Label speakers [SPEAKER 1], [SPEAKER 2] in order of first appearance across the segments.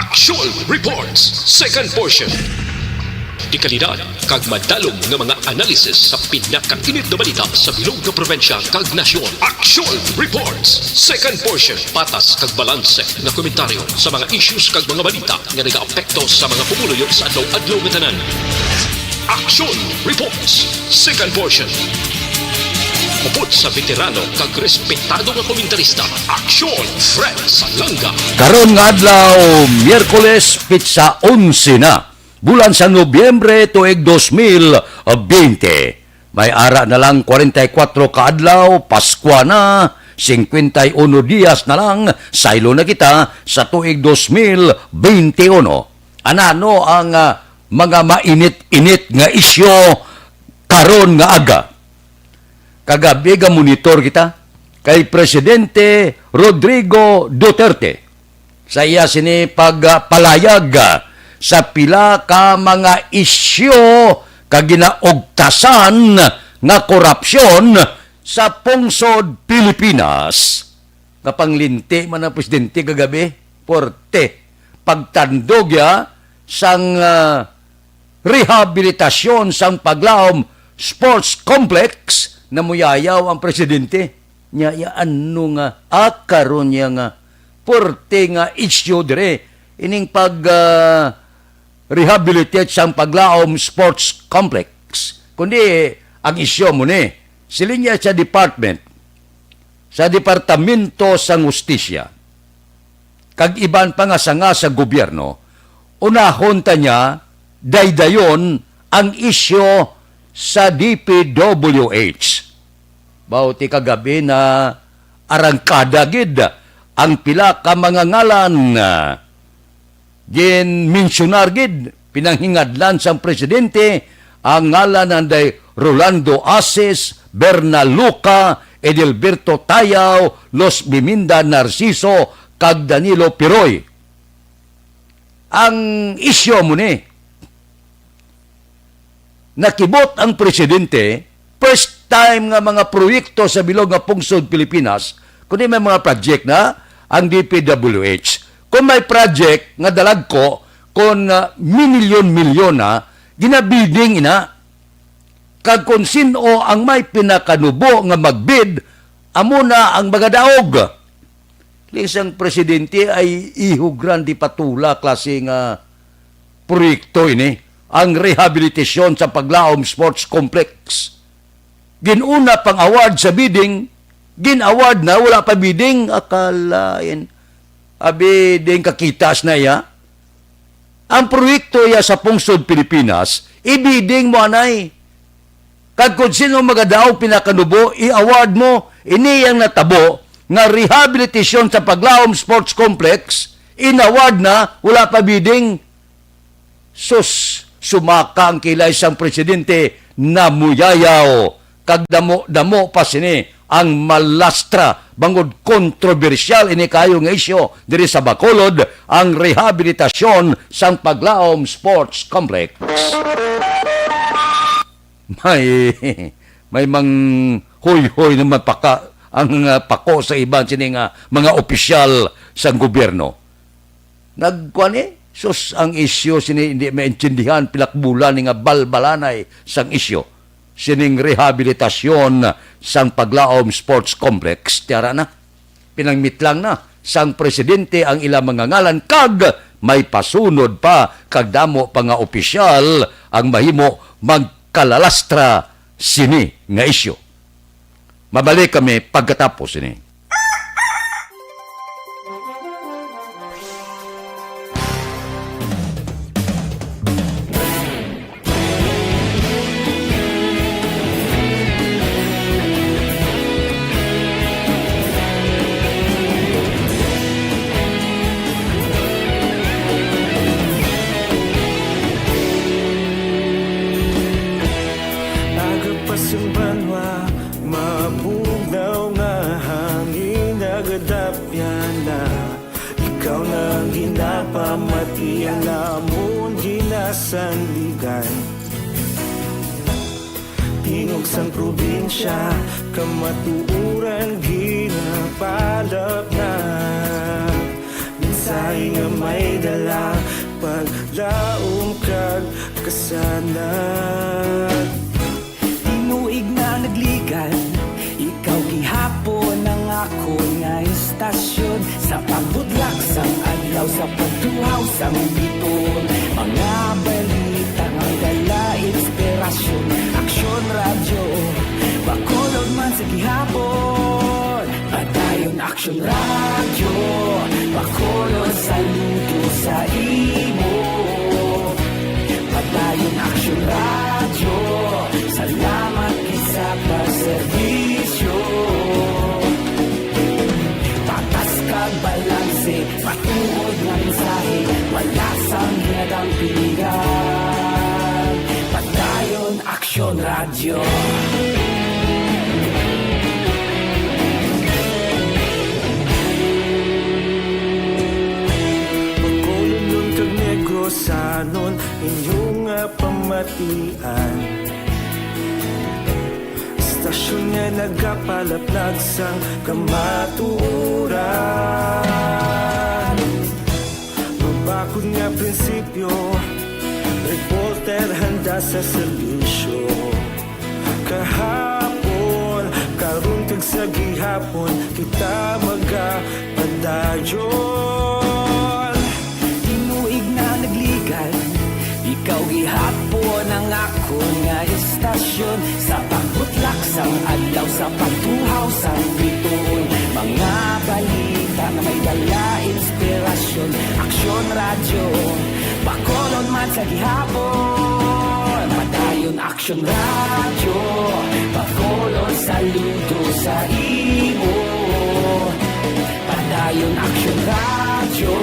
[SPEAKER 1] Aksyon Reports, second portion. Di kalidad, kag madalong nga mga analisis sa pinakainit na balita sa bilog na probinsya kag nasyon. Aksyon Reports, second portion. Patas kag balanse na komentaryo sa mga issues kag mga balita nga nagaapekto sa mga pumuluyo sa adlaw-adlaw nga tanan. Aksyon Reports, second portion. Upod sa veterano kag respetado nga komentarista, Aksyon Fred Salanga.
[SPEAKER 2] Karon nga adlaw, Miyerkules, pitsa 11 na, bulan sa Nobyembre tuig 2020. May ara na lang 44 ka adlaw, Pasko na, 51 dias na lang, saylo na kita sa tuig 2021. Anano ang mga mainit-init nga isyo karon nga aga? Kagabi ga monitor kita kay Presidente Rodrigo Duterte sa iya sini pagpalayag sa pila ka mga isyu kag ginaugtasan nga korupsyon sa pungsod Pilipinas. Kapanglinti man ang presidente kagabi, porte pagtandog ya sang rehabilitasyon sang Paglaom Sports Complex na muyayaw ang presidente niya ano nga karon niya nga porte nga isyu dire ining pag rehabilitate sang Paglaom Sports Complex, kundi ang isyu mo ni silinya sa Departamento sa Justisya kag iban pa nga sanga sa gobyerno, unahon ta niya daydayon ang isyu sa DPWH. Bauti kagabi na arangkada gid ang pila ka mga ngalan gin-mensionar gid pinanghingadlan sang presidente ang ngalan nanday Rolando Asis, Bernaluca, Edelberto Tayaw, Los Biminda Narciso kag Danilo Piroy. Ang isyu mo ni nakibot ang presidente, first time nga mga proyekto sa bilog nga pungsod Pilipinas, kundi may mga project na ang DPWH. Kung may project nga dalag ko, kung milyon-milyon na, ginabiding ina. Kag kung sino ang may pinakanubo nga magbid, amo na ang magadaog. Isang presidente ay ihugran di patula klase nga proyekto ini. Ang rehabilitasyon sa Paglaom Sports Complex. Ginuna pang award sa bidding, gin-award na, wala pa bidding, akalain. Abi, din kakitas na ya. Ang proyekto ya sa pungsod Pilipinas, i-bidding mo anay. Kag kung sino magadaw pinakanubo, i-award mo, iniyang natabo, nga rehabilitasyon sa Paglaom Sports Complex, in-award na, wala pa bidding. Sus, sumaka ang kilay sang presidente na muyayaw. Kag damo pa sini ang malastra bangod kontrobersyal ini kayo nga isyo diri sa Bacolod ang rehabilitasyon sang Paglaom Sports Complex. May mang hoy-hoy na mapaka ang pako sa iban sini nga mga opisyal sang gobyerno. Nagkuan sus ang isyo sini hindi maintindihan pilakbulan nga balbalanay sang isyo sining rehabilitasyon sang Paglaom Sports Complex. Tiara na pinangmitlang na sang presidente ang ilang mga ngalan kag may pasunod pa kag damo pa nga opisyal ang mahimo magkalalastra sini nga isyo. Mabalik kami pagkatapos sini.
[SPEAKER 3] Pamatian namon ginasanligan tingog sang probinsya kamatuuran ginapalap na minsay nga may dala paglaom kag kasanag.
[SPEAKER 4] Tinuig na nagligan, ikaw gihapon ang ako nga istasyon. Sa pagbudlak sang adlaw, sa pagtuhaw sang biton, mga balita nga dala inspirasyon. Aksyon radyo, bakolod man sa gihapon. Padayon Aksyon radyo, bakolod saludo sa imo. Padayon Aksyon radyo, salamat sa pagserbisyo. Patas kag balanse, patuod nga mensahe, wala sang hinadang piligan. Padayon Aksyon radyo.
[SPEAKER 3] Pagkulong kag negosanon inyong pamatian. Stasyon nga nagapalaplag sang kamaturan. Mabakod nga prinsipyo, reporter handa sa serbisyo. Kahapon, karon kag sa gihapon, kita magapadayon.
[SPEAKER 4] Tinuig na nagligan, ikaw gihapon ang ako nga istasyon. Sa pagbutlak sang adlaw, sa pagtuhaw sang biton, mga balita na may dala inspirasyon. Aksyon radyo, bakolon man sa gihapon. Padayon Aksyon radyo, bakolon saludo sa imo. Padayon Aksyon radyo,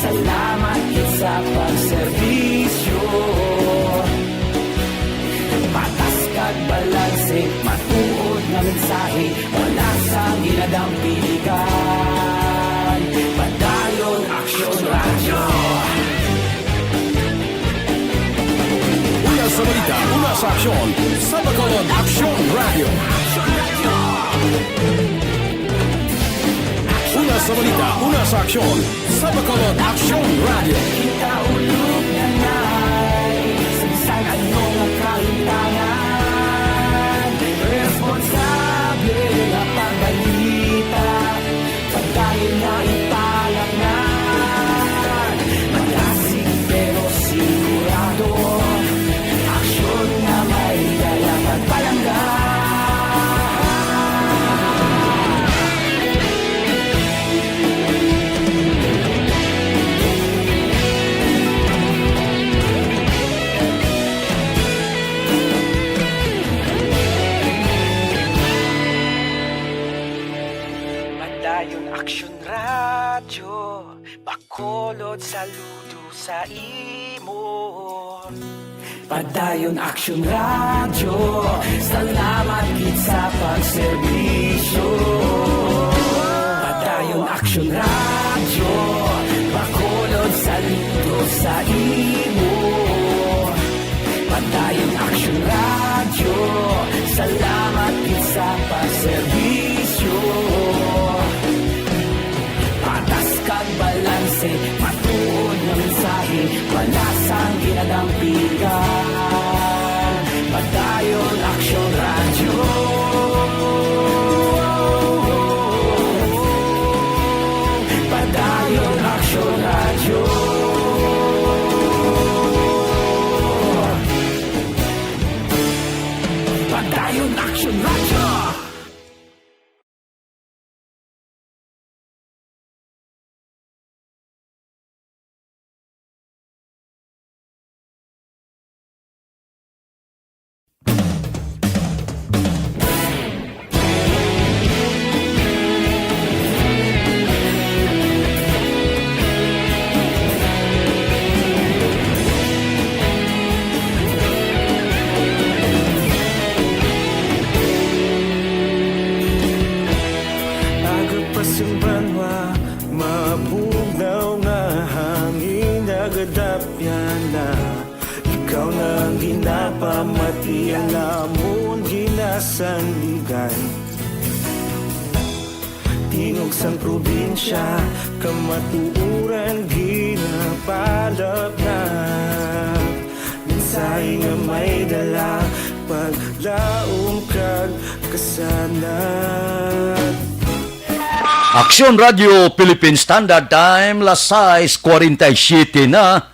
[SPEAKER 4] salamat sa pagserbisyo. Patas kag balanse, matuod na mensahe, wala sang ginadang piligan. Padayon Aksyon radyo.
[SPEAKER 5] Una sa balita, una sa aksyon, sa Bacolod Aksyon Radio. Una sa balita, una sa aksyon, sa Bacolod Aksyon Radio.
[SPEAKER 4] Kita ulog na na'y sagsag anong ang kahintangan. Responsable na pagbalita, pagdayon na ipalangan. Malasig pero sigurado, aksyon na may dala pagpalanggan. Padayon Aksyon radyo, bakolod saludo sa imo. Padayon Aksyon radyo, salamat gid sa pagserbisyo. Padayon Aksyon radyo, bakolod saludo sa imo. Padayon Aksyon radyo, salamat gid sa pagserbisyo. Patas kag balanse, matuod na mensahe, wala sang ginadampigan. Padayon Aksyon radyo. Padayon Aksyon radyo. Padayon Aksyon radyo.
[SPEAKER 3] Ikaw nang ginapamati ang lamon ginasandigan. Tingog sang probinsya, kamatuuran ginapiligan. palap na mensahe nga may dala paglaom kag kasanat.
[SPEAKER 2] Aksyon Radio Philippine Standard Time, lasais 47 na.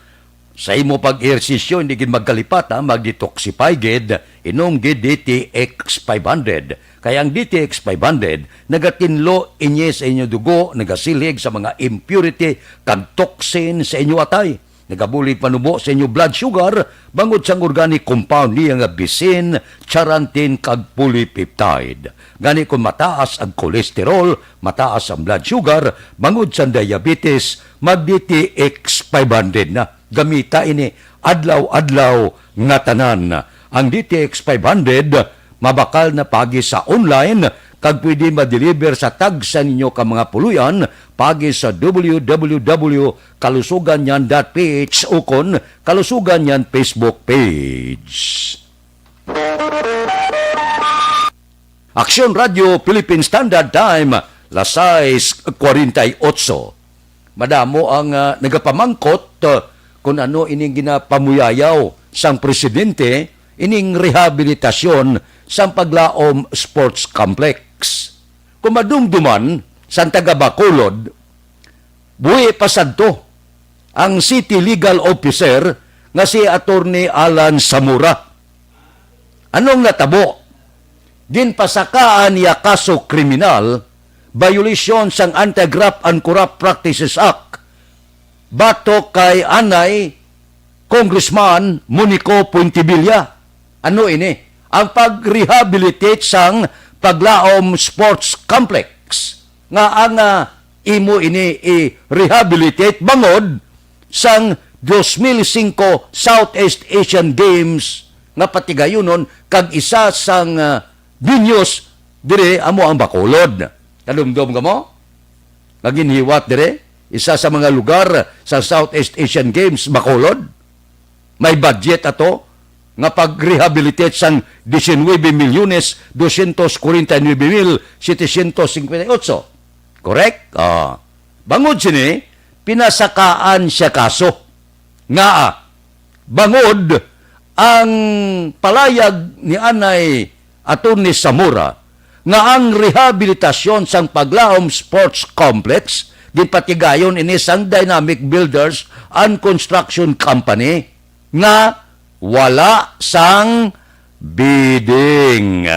[SPEAKER 2] Sa imo pag-ehersisyo, hindi gid magkalipat ha, mag-detoxify gid, inom gid DTX 500. Kaya ang DTX 500, nagatinlo inye sa inyo dugo, nagasilig sa mga impurity, kag toxin sa inyo atay. Nagabulig panubo sa inyo blood sugar, bangod sang organic compound niya nga bisin, charantin, kag polypeptide. Gani kung mataas ang kolesterol, mataas ang blood sugar, bangod sa diabetes, mag-DTX 500 na. Gamita ini adlaw-adlaw nga tanan. Ang DTX 500 mabakal na pagi sa online kag pwede ma-deliver sa tag sa ninyo ka mga puluyan pagi sa www.kalusuganyan.ph o kon Kalusuganyan Facebook page. Aksyon Radio Philippine Standard Time, lasais 48. Madamo ang nagapamangkot kung ano ining ginapamuyayaw sang presidente ining rehabilitasyon sang Paglaom Sports Complex. Kung madumduman sang taga Bacolod, buhi pasadto ang City Legal Officer nga si Attorney Alan Samura. Anong natabo? Ginpasakaan niya kaso kriminal, violation sang Anti-Graft and Corrupt Practices Act, bato kay anay Congressman Munico Puentevilla. Ano ini? Ang pag-rehabilitate sang Paglaom Sports Complex. Nga ang imo ini i-rehabilitate bangod sang 2005 Southeast Asian Games nga patigayonon kag isa sang binyos dire amo ang Bacolod. Kalumdom ka mo? Naginhiwat dire? Isa sa mga lugar sa Southeast Asian Games, Bacolod. May budget ato nga pag-rehabilitate sang 19,249,758. Correct? Bangod sini, pinasakaan siya kaso. Nga bangod ang palayag ni Anay Attorney Samura nga ang rehabilitasyon sang Paglaom Sports Complex gipatigayon ini sang Dynamic Builders and Construction Company nga wala sang bidding.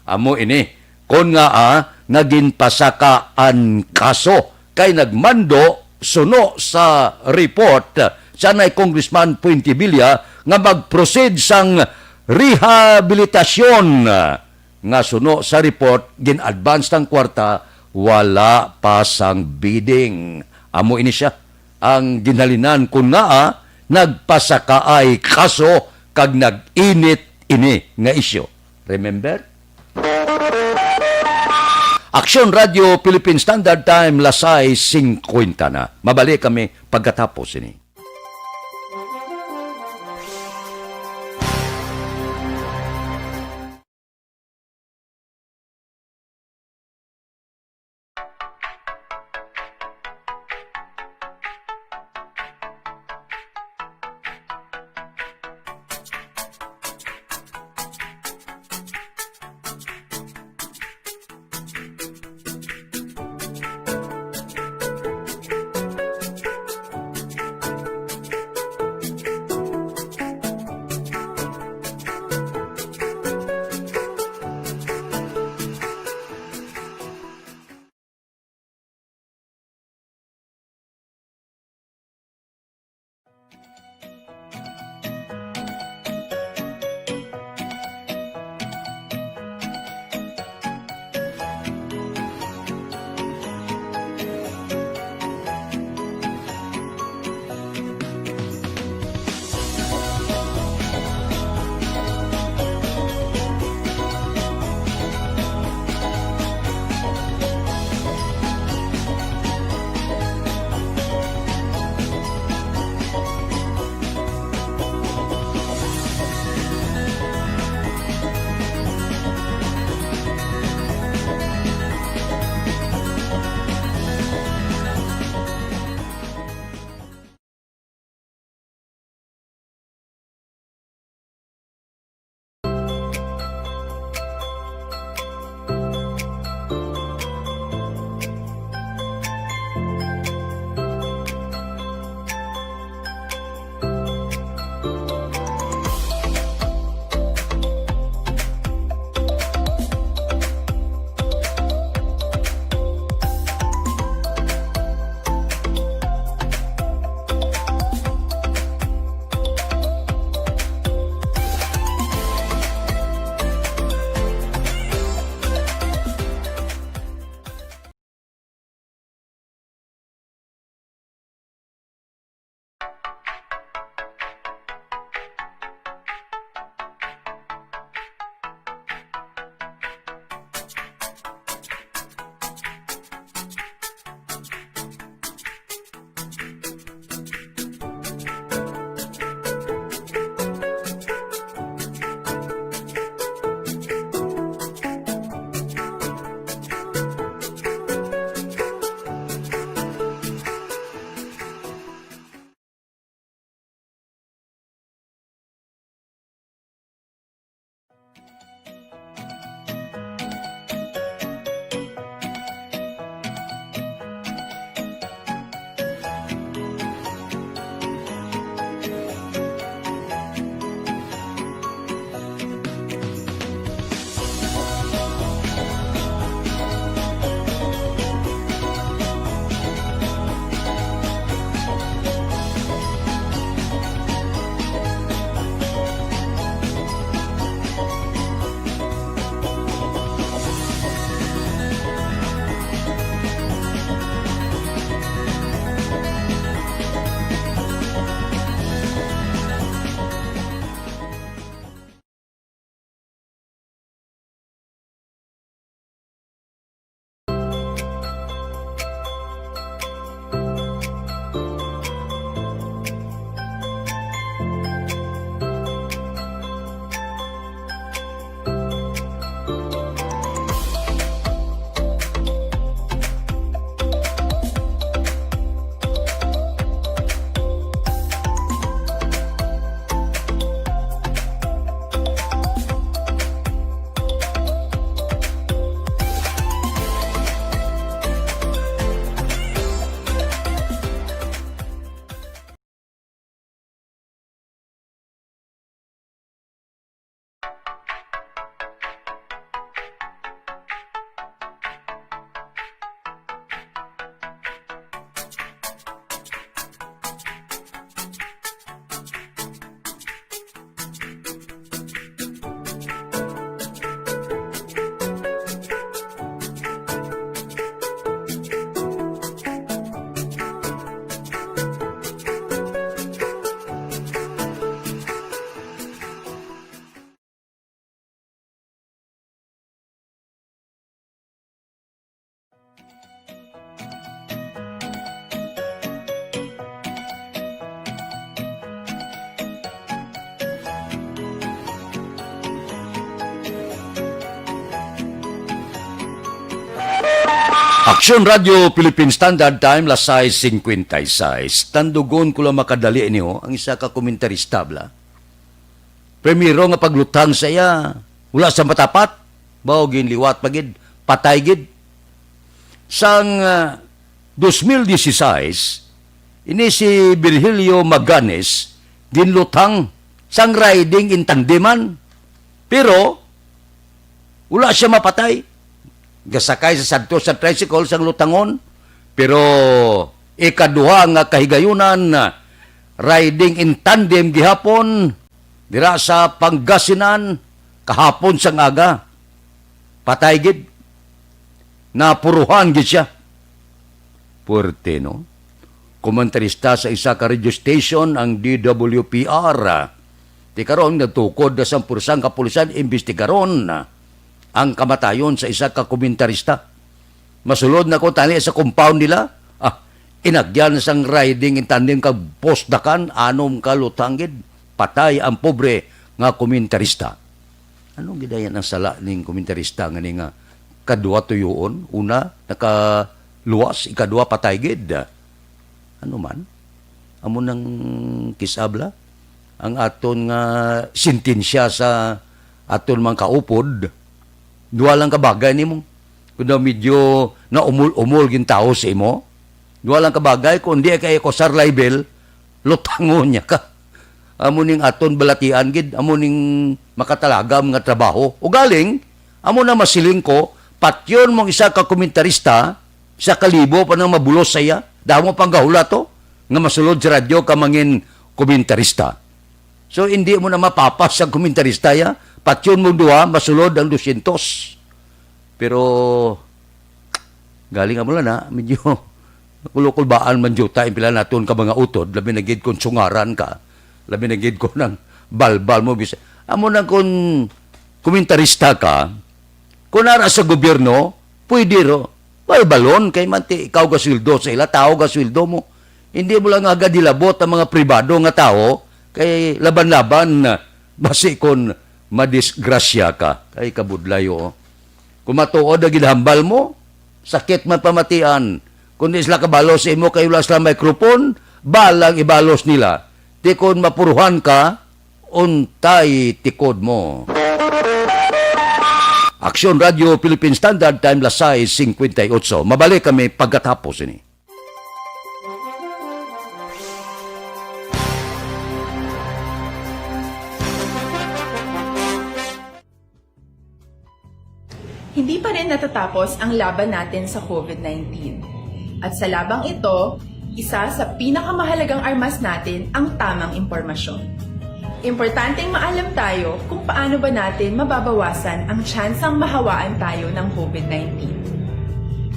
[SPEAKER 2] Amo ini kon nga naginpasakaan kaso kay nagmando suno sa report sa nay Congressman Puentevilla nga mag-proceed sang rehabilitasyon nga suno sa report gin-advance ng kwarta wala pa sang bidding. Amo ini siya ang ginhalinan kun nga nagpasakaay kaso kag nag-init ini nga isyo. Remember? Aksyon Radio Philippine Standard Time, lasay 50 na. Mabalik kami pagkatapos ini. Aksyon Radio Philippine Standard Time, lasay 56. Tandugon ko lang makadali niyo ang isa ka komentarista bla. Primero nga paglutang sa iya, wala sa matapat, baogin liwat pagid, patay gid. Sang 2016, ini si Virgilio Maganes, ginlutang sang riding in tandeman. Pero, wala siya mapatay. Gasakay sa sadto sa tricycle sang lutangon. Pero, ikaduha nga kahigayunan, riding in tandem gihapon, dira sa Pangasinan, kahapon sang aga. Patay gid. Napuruhan gid siya. Puerte, no? Komentarista sa isa ka radio station ang DWPR. Di karon nagtukod na 10% kapulisan imbestigaron ang kamatayon sa isa ka komentarista. Masulod na ko tali sa compound nila. Inagyan sang riding in tandem kag postdakan anom ka lutanggid. Patay ang pobre nga komentarista. Anong gidayan ang sala ning komentarista nga ni nga kadua tuyoon, una nakaluwas, ikadua patay gid. Ano man? Amo nang kisabla ang aton nga sintensya sa aton mga kaupod. Duwa lang ka bagay nimo. Kung daw medyo na umul-umul gin tao sa imo, duwa lang ka bagay kung di kay ko sar libel, lutangon niya ka. Amo ning aton balatian gid, amo ning makatalagam nga trabaho. O galing, amo na masiling ko, patyon mong isa ka komentarista, sa kalibo pa nang mabulos saya, damo pang gahula to, nga masulod sa radyo ka mangin komentarista. So, hindi mo na mapapas sa komentarista ya, patyon mo duha, masulod ang 200. Pero, galing mo lang na, medyo kulkulbaan man juta, impila naton ka mga utod, labi na gid kung sungaran ka, labi na gid ko ng balbal mo. Amo na kung komentarista ka, kung nara sa gobyerno, pwede ro. Balon, kay manti, ikaw ka sweldo sa ila, tao ka sweldo mo. Hindi mo lang agad dilabot ang mga pribado nga tao, kay laban-laban, basi kon madisgrasya ka, kay kabudlayo. Kung matuod na ginhambal mo, sakit man pamatian. Kung isla kabalos sa imo, kayo lang sa microphone, balang ibalos nila. Di kon mapuruhan ka, untay tikod mo. Aksyon Radio Philippine Standard Time, lasay 58. Mabalik kami pagkatapos ini.
[SPEAKER 6] Hindi pa rin natatapos ang laban natin sa COVID-19. At sa labang ito, isa sa pinakamahalagang armas natin ang tamang impormasyon. Importanteng maalam tayo kung paano ba natin mababawasan ang tsansang mahawaan tayo ng COVID-19.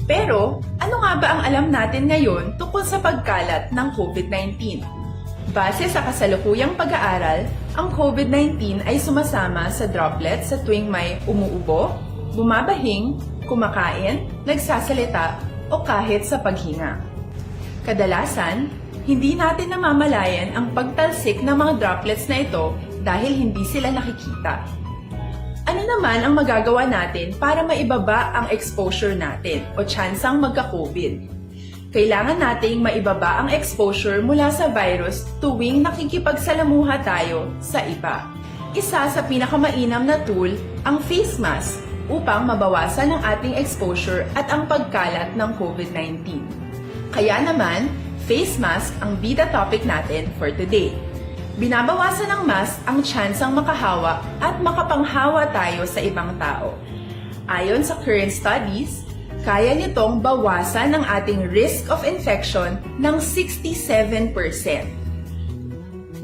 [SPEAKER 6] Pero, ano nga ba ang alam natin ngayon tungkol sa pagkalat ng COVID-19? Base sa kasalukuyang pag-aaral, ang COVID-19 ay sumasama sa droplets sa tuwing may umuubo, bumabahing, kumakain, nagsasalita, o kahit sa paghinga. Kadalasan, hindi natin namamalayan ang pagtalsik ng mga droplets na ito dahil hindi sila nakikita. Ano naman ang magagawa natin para maibaba ang exposure natin o tsansang magka-COVID? Kailangan nating maibaba ang exposure mula sa virus tuwing nakikipagsalamuha tayo sa iba. Isa sa pinakamainam na tool ang face mask upang mabawasan ang ating exposure at ang pagkalat ng COVID-19. Kaya naman, face mask ang bida topic natin for today. Binabawasan ng mask ang tsansang makahawa at makapanghawa tayo sa ibang tao. Ayon sa current studies, kaya nitong bawasan ang ating risk of infection ng 67%.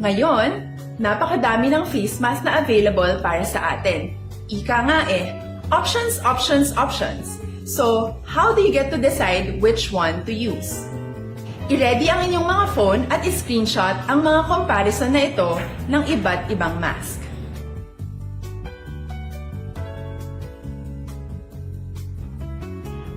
[SPEAKER 6] Ngayon, napakadami ng face mask na available para sa atin. Ika nga options, options, options. So, how do you get to decide which one to use? I-ready ang inyong mga phone at i-screenshot ang mga comparison na ito ng iba't ibang mask.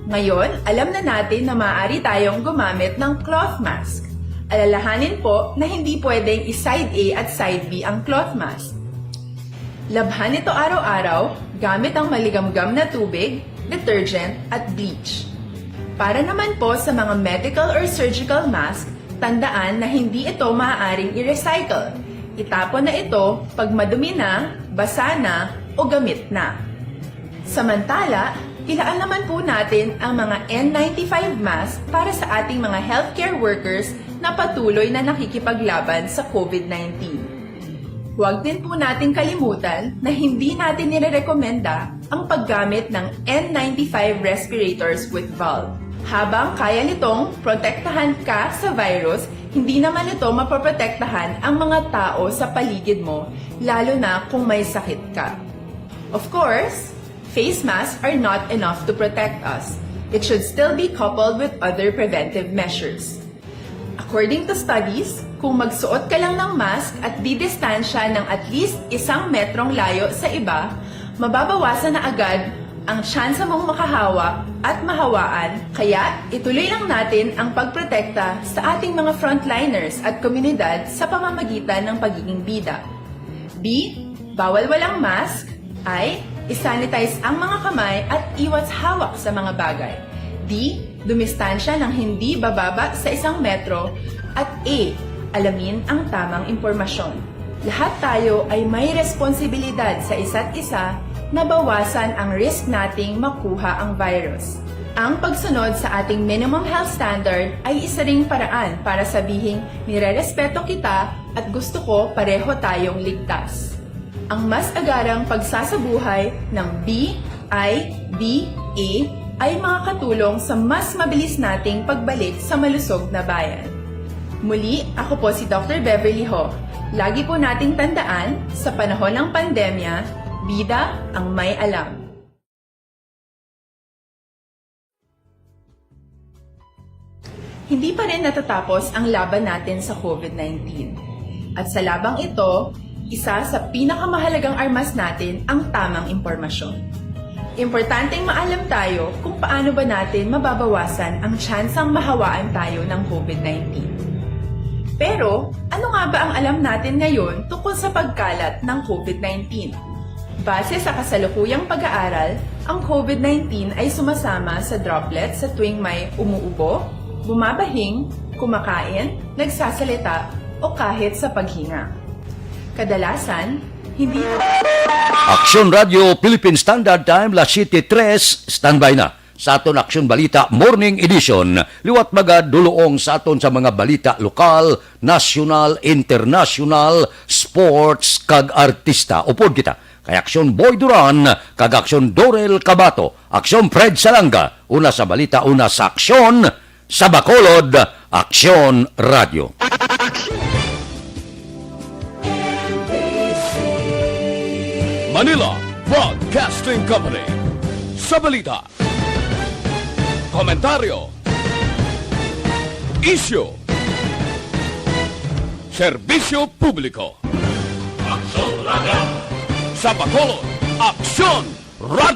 [SPEAKER 6] Ngayon, alam na natin na maaari tayong gumamit ng cloth mask. Alalahanin po na hindi pwedeng i-side A at side B ang cloth mask. Labhan ito araw-araw gamit ang maligamgam na tubig, detergent at bleach. Para naman po sa mga medical or surgical mask, tandaan na hindi ito maaaring i-recycle. Itapon na ito pag madumi na, basa na, o gamit na. Samantala, ilaan naman po natin ang mga N95 mask para sa ating mga healthcare workers na patuloy na nakikipaglaban sa COVID-19. Huwag din po natin kalimutan na hindi natin nirerekomenda ang paggamit ng N95 respirators with valve. Habang kaya nitong protektahan ka sa virus, hindi naman ito mapoprotektahan ang mga tao sa paligid mo, lalo na kung may sakit ka. Of course, face masks are not enough to protect us. It should still be coupled with other preventive measures. According to studies, kung magsuot ka lang ng mask at didistansya ng at least 1 metrong layo sa iba, mababawasan na agad ang tsansa mong makahawak at mahawaan, kaya ituloy lang natin ang pagprotekta sa ating mga frontliners at komunidad sa pamamagitan ng pagiging bida. B. Bawal walang mask. I. Isanitize ang mga kamay at iwas hawak sa mga bagay. D. Dumistansya ng hindi bababa sa 1 metro. At A. Alamin ang tamang impormasyon. Lahat tayo ay may responsibilidad sa isa't isa na bawasan ang risk nating makuha ang virus. Ang pagsunod sa ating minimum health standard ay isa ring paraan para sabihing nirerespeto kita at gusto ko pareho tayong ligtas. Ang mas agarang pagsasabuhay ng B, I, D, A ay makakatulong sa mas mabilis nating pagbalik sa malusog na bayan. Muli, ako po si Dr. Beverly Ho. Lagi po nating tandaan, sa panahon ng pandemya, bida ang may alam. Hindi pa rin natatapos ang laban natin sa COVID-19. At sa labang ito, isa sa pinakamahalagang armas natin ang tamang impormasyon. Importanteng maalam tayo kung paano ba natin mababawasan ang tsansang mahawaan tayo ng COVID-19. Pero, ano nga ba ang alam natin ngayon tungkol sa pagkalat ng COVID-19? Base sa kasalukuyang pag-aaral, ang COVID-19 ay sumasama sa droplets sa tuwing may umuubo, bumabahing, kumakain, nagsasalita, o kahit sa paghinga. Kadalasan, hindi
[SPEAKER 2] Aksyon Radio Philippine Standard Time, Las 7:03, standby na sa aton Aksyon Balita Morning Edition. Liwat magad duluong sa aton sa mga balita lokal, national, international, sports, kag artista. Upod kita kay Aksyon Boy Duran, kag Aksyon Dorel Cabato, Aksyon Fred Salanga, una sa balita, una sa aksyon, sa Bacolod, Aksyon Radio.
[SPEAKER 5] Manila Broadcasting Company. Sa balita, komentaryo, issue, serbisyo publiko. Sa Bacolod, Aksyon Radio.